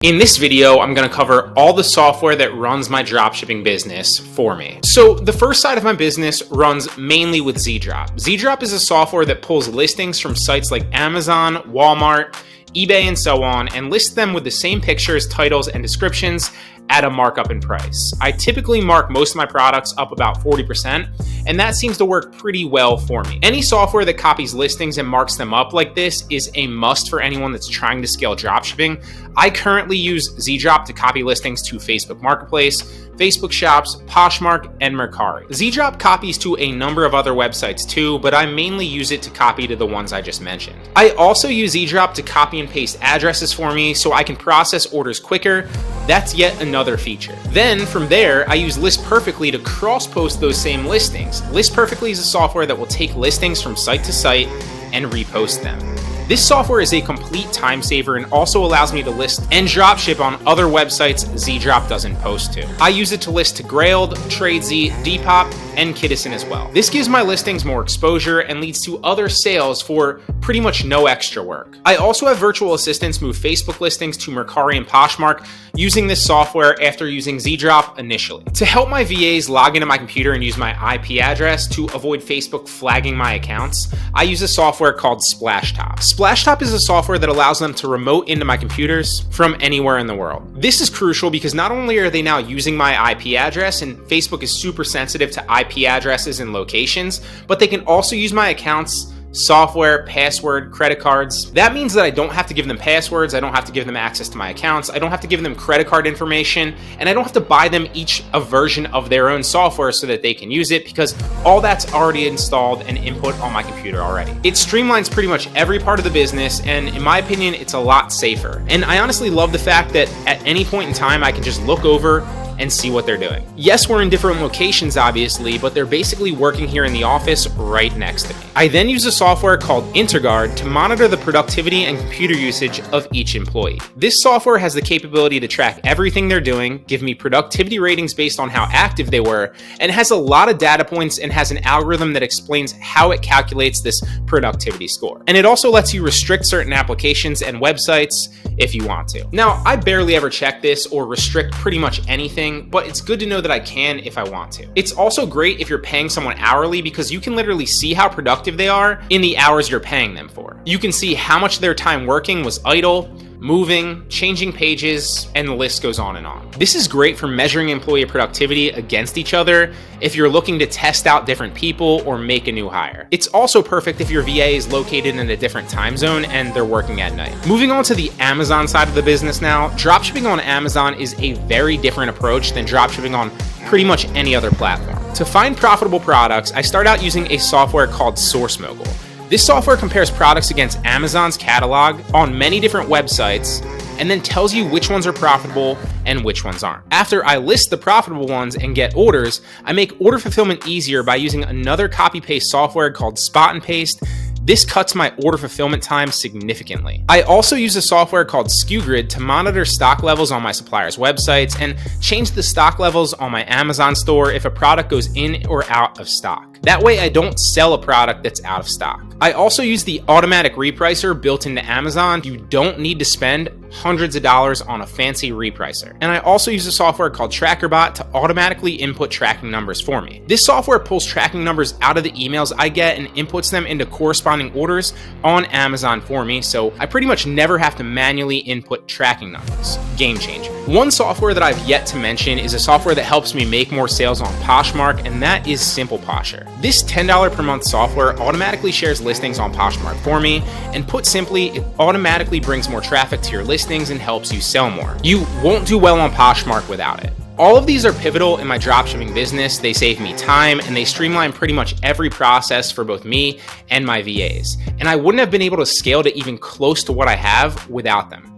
In this video, I'm going to cover all the software that runs my dropshipping business for me. So the first side of my business runs mainly with Zdrop. Zdrop is a software that pulls listings from sites like Amazon, Walmart, eBay, and so on, and lists them with the same pictures, titles, and descriptions at a markup in price. I typically mark most of my products up about 40%, and that seems to work pretty well for me. Any software that copies listings and marks them up like this is a must for anyone that's trying to scale dropshipping. I currently use Zdrop to copy listings to Facebook Marketplace, Facebook Shops, Poshmark, and Mercari. Zdrop copies to a number of other websites too, but I mainly use it to copy to the ones I just mentioned. I also use Zdrop to copy and paste addresses for me so I can process orders quicker. That's yet another feature. Then from there, I use Listperfect to cross-post those same listings. Listperfect is a software that will take listings from site to site and repost them. This software is a complete time saver and also allows me to list and dropship on other websites Zdrop doesn't post to. I use it to list to Grailed, Tradesy, Depop, and Kittison as well. This gives my listings more exposure and leads to other sales for pretty much no extra work. I also have virtual assistants move Facebook listings to Mercari and Poshmark using this software after using Zdrop initially. To help my VAs log into my computer and use my IP address to avoid Facebook flagging my accounts, I use a software called Splashtop. Splashtop is a software that allows them to remote into my computers from anywhere in the world. This is crucial because not only are they now using my IP address, and Facebook is super sensitive to IP addresses and locations, but they can also use my accounts, software, password, credit cards. That means that I don't have to give them passwords, I don't have to give them access to my accounts, I don't have to give them credit card information, and I don't have to buy them each a version of their own software so that they can use it because all that's already installed and input on my computer already. It streamlines pretty much every part of the business, and in my opinion, it's a lot safer. And I honestly love the fact that at any point in time, I can just look over and see what they're doing. Yes, we're in different locations, obviously, but they're basically working here in the office right next to me. I then use a software called Interguard to monitor the productivity and computer usage of each employee. This software has the capability to track everything they're doing, give me productivity ratings based on how active they were, and has a lot of data points and has an algorithm that explains how it calculates this productivity score. And it also lets you restrict certain applications and websites if you want to. Now, I barely ever check this or restrict pretty much anything, but it's good to know that I can if I want to. It's also great if you're paying someone hourly because you can literally see how productive they are in the hours you're paying them for. You can see how much of their time working was idle, moving, changing pages, and the list goes on and on. This is great for measuring employee productivity against each other if you're looking to test out different people or make a new hire. It's also perfect if your VA is located in a different time zone and they're working at night. Moving on to the Amazon side of the business now, dropshipping on Amazon is a very different approach than dropshipping on pretty much any other platform. To find profitable products, I start out using a software called SourceMogul. This software compares products against Amazon's catalog on many different websites and then tells you which ones are profitable and which ones aren't. After I list the profitable ones and get orders, I make order fulfillment easier by using another copy-paste software called Spot and Paste. This cuts my order fulfillment time significantly. I also use a software called SKUGrid to monitor stock levels on my suppliers' websites and change the stock levels on my Amazon store if a product goes in or out of stock. That way I don't sell a product that's out of stock. I also use the automatic repricer built into Amazon. You don't need to spend hundreds of dollars on a fancy repricer. And I also use a software called TrackerBot to automatically input tracking numbers for me. This software pulls tracking numbers out of the emails I get and inputs them into corresponding orders on Amazon for me, so I pretty much never have to manually input tracking numbers. Game changer. One software that I've yet to mention is a software that helps me make more sales on Poshmark, and that is SimplePosher. This $10 per month software automatically shares listings on Poshmark for me, and put simply, it automatically brings more traffic to your listings and helps you sell more. You won't do well on Poshmark without it. All of these are pivotal in my dropshipping business. They save me time and they streamline pretty much every process for both me and my VAs. And I wouldn't have been able to scale to even close to what I have without them.